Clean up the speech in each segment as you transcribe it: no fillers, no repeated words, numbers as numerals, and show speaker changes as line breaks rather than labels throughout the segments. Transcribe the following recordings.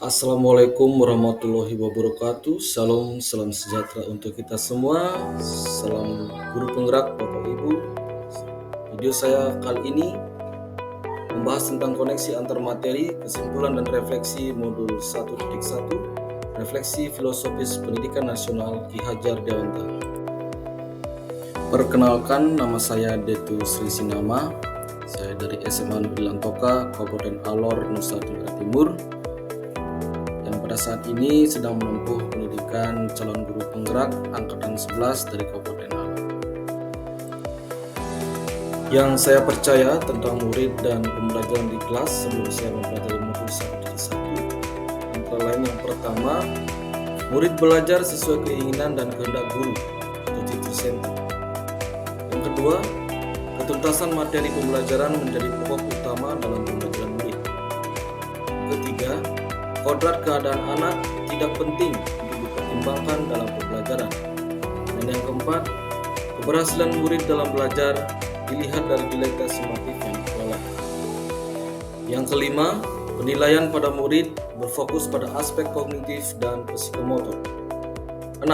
Assalamualaikum warahmatullahi wabarakatuh. Salam, salam sejahtera untuk kita semua. Salam guru penggerak Bapak Ibu. Video saya kali ini membahas tentang koneksi antar materi, kesimpulan dan refleksi modul 1.1, refleksi filosofis pendidikan nasional Ki Hajar Dewantara. Perkenalkan, nama saya Detu Sri Sinama. Saya dari SMA Negeri Lantoka, Kabupaten Alor, Nusa Tenggara Timur. Pada saat ini sedang menempuh pendidikan calon guru penggerak angkatan 11 dari Kabupaten Alor. Yang saya percaya tentang murid dan pembelajaran di kelas sebelum saya mempelajari modul 1.1, antara lain yang pertama, murid belajar sesuai keinginan dan kehendak guru atau teacher center. Yang kedua, ketuntasan materi pembelajaran menjadi pokok utama dalam pembelajaran murid. Ketiga, kodrat keadaan anak tidak penting untuk dipertimbangkan dalam pembelajaran. Dan yang keempat, keberhasilan murid dalam belajar dilihat dari nilai sumatif yang diperoleh. Yang kelima, penilaian pada murid berfokus pada aspek kognitif dan psikomotor. 6.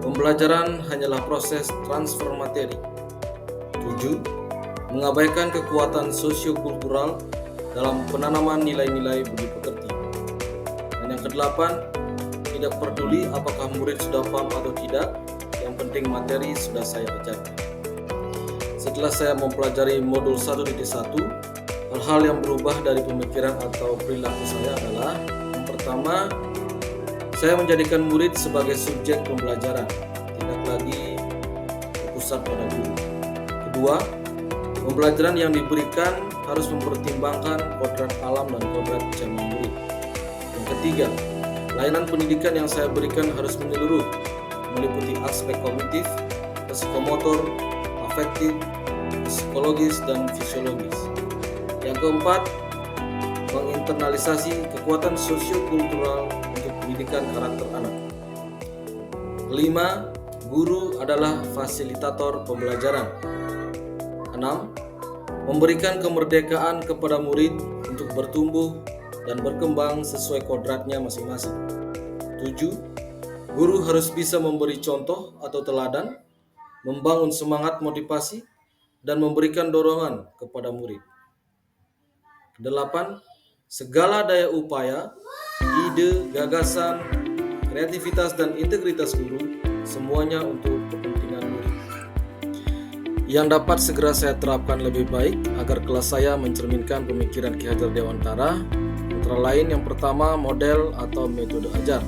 Pembelajaran hanyalah proses transfer materi. 7. Mengabaikan kekuatan sosiokultural dalam penanaman nilai-nilai budi pekerti. Yang kedelapan, tidak peduli apakah murid sudah paham atau tidak, yang penting materi sudah saya ajarkan. Setelah saya mempelajari modul 1.1, hal-hal yang berubah dari pemikiran atau perilaku saya adalah: yang pertama, saya menjadikan murid sebagai subjek pembelajaran, tidak lagi berpusat pada guru. Kedua, pembelajaran yang diberikan harus mempertimbangkan kodrat alam dan kodrat zaman murid. Ketiga, layanan pendidikan yang saya berikan harus menyeluruh, meliputi aspek kognitif, psikomotor, afektif, psikologis, dan fisiologis. Yang keempat, menginternalisasi kekuatan sosiokultural untuk pendidikan karakter anak. Kelima, guru adalah fasilitator pembelajaran. 6. Memberikan kemerdekaan kepada murid untuk bertumbuh dan berkembang sesuai kodratnya masing-masing. 7. Guru harus bisa memberi contoh atau teladan, membangun semangat motivasi, dan memberikan dorongan kepada murid. 8. Segala daya upaya, ide, gagasan, kreativitas, dan integritas guru, semuanya untuk kepentingan murid. Yang dapat segera saya terapkan lebih baik agar kelas saya mencerminkan pemikiran Ki Hajar Dewantara. Antara lain yang pertama, model atau metode ajar.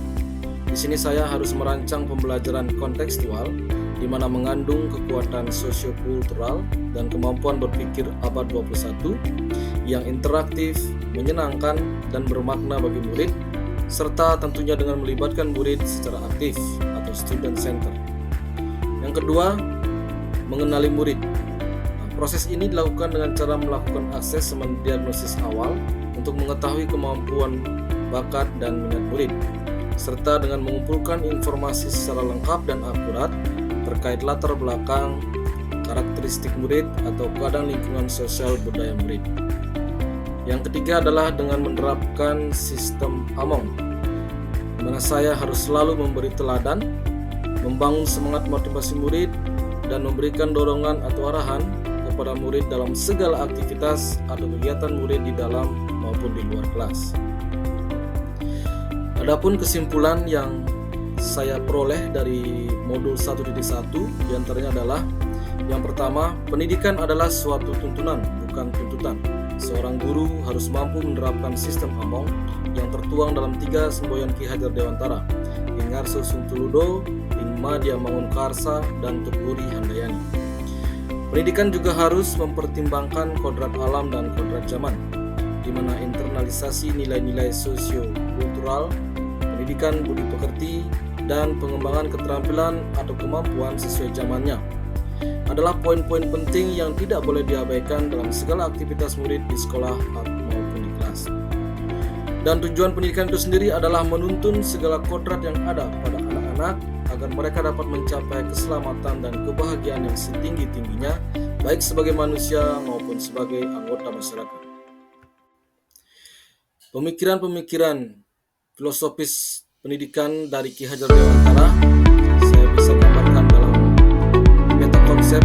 Di sini saya harus merancang pembelajaran kontekstual di mana mengandung kekuatan sosiokultural dan kemampuan berpikir abad 21 yang interaktif, menyenangkan, dan bermakna bagi murid, serta tentunya dengan melibatkan murid secara aktif atau student center. Yang kedua, mengenali murid. Proses ini dilakukan dengan cara melakukan asesmen diagnosis awal untuk mengetahui kemampuan, bakat, dan minat murid, serta dengan mengumpulkan informasi secara lengkap dan akurat terkait latar belakang, karakteristik murid, atau keadaan lingkungan sosial budaya murid. Yang ketiga adalah dengan menerapkan sistem Among, di mana saya harus selalu memberi teladan, membangun semangat motivasi murid, dan memberikan dorongan atau arahan kepada murid dalam segala aktivitas atau kegiatan murid di dalam maupun di luar kelas. Adapun kesimpulan yang saya peroleh dari modul 1.1 diantaranya adalah: yang pertama, pendidikan adalah suatu tuntunan, bukan tuntutan. Seorang guru harus mampu menerapkan sistem Among yang tertuang dalam 3 semboyan Ki Hajar Dewantara, Ingarso Suntuludo, Ingma Diamangunkarsa, dan Tuturi Handayani. Pendidikan juga harus mempertimbangkan kodrat alam dan kodrat zaman, di mana internalisasi nilai-nilai sosio-kultural, pendidikan budi pekerti, dan pengembangan keterampilan atau kemampuan sesuai zamannya adalah poin-poin penting yang tidak boleh diabaikan dalam segala aktivitas murid di sekolah maupun di kelas. Dan tujuan pendidikan itu sendiri adalah menuntun segala kodrat yang ada pada anak-anak agar mereka dapat mencapai keselamatan dan kebahagiaan yang setinggi-tingginya, baik sebagai manusia maupun sebagai anggota masyarakat. Pemikiran-pemikiran filosofis pendidikan dari Ki Hajar Dewantara saya bisa gambarkan dalam meta konsep